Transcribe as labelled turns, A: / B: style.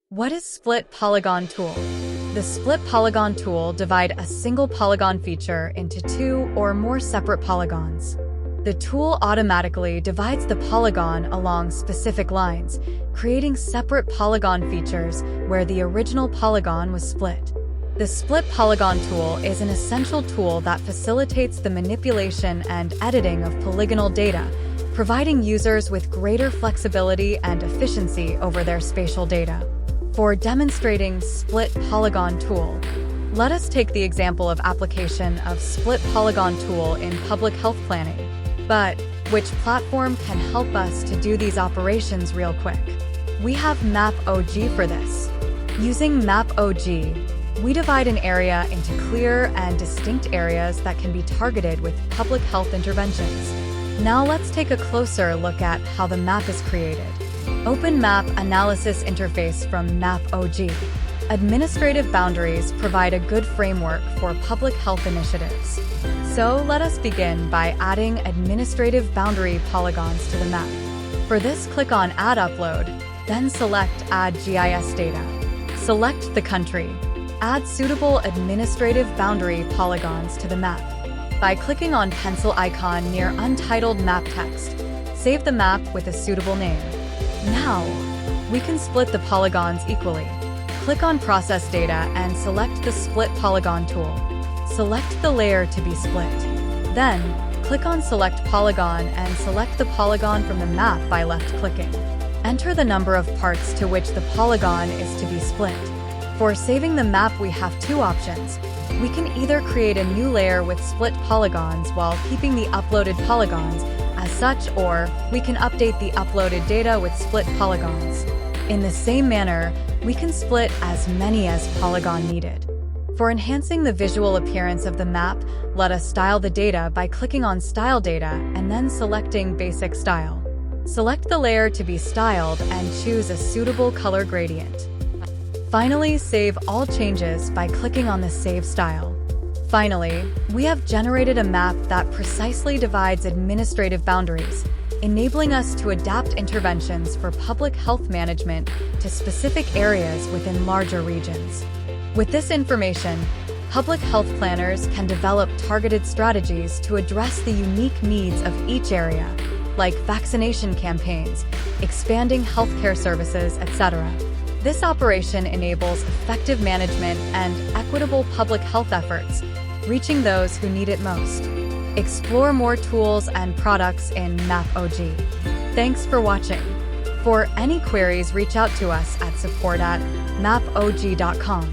A: What is Split Polygon Tool? The Split Polygon tool divides a single polygon feature into two or more separate polygons. The tool automatically divides the polygon along specific lines, creating separate polygon features where the original polygon was split. The Split Polygon tool is an essential tool that facilitates the manipulation and editing of polygonal data, providing users with greater flexibility and efficiency over their spatial data. For demonstrating Split Polygon Tool, let us take the example of application of Split Polygon Tool in public health planning. But which platform can help us to do these operations real quick? We have MAPOG for this. Using MAPOG, we divide an area into clear and distinct areas that can be targeted with public health interventions. Now let's take a closer look at how the map is created. Open Map Analysis Interface from MAPOG. Administrative boundaries provide a good framework for public health initiatives. So let us begin by adding administrative boundary polygons to the map. For this, click on Add Upload, then select Add GIS Data. Select the country. Add suitable administrative boundary polygons to the map. By clicking on pencil icon near untitled map text, save the map with a suitable name. Now, we can split the polygons equally. Click on Process Data and select the Split Polygon tool. Select the layer to be split. Then, click on Select Polygon and select the polygon from the map by left-clicking. Enter the number of parts to which the polygon is to be split. For saving the map, we have two options. We can either create a new layer with split polygons while keeping the uploaded polygons as such, or we can update the uploaded data with split polygons. In the same manner, we can split as many as polygon needed. For enhancing the visual appearance of the map, let us style the data by clicking on Style Data and then selecting Basic Style. Select the layer to be styled and choose a suitable color gradient. Finally, save all changes by clicking on the Save Style. Finally, we have generated a map that precisely divides administrative boundaries, enabling us to adapt interventions for public health management to specific areas within larger regions. With this information, public health planners can develop targeted strategies to address the unique needs of each area, like vaccination campaigns, expanding healthcare services, etc. This operation enables effective management and equitable public health efforts, reaching those who need it most. Explore more tools and products in MAPOG. Thanks for watching. For any queries, reach out to us at support@mapog.com.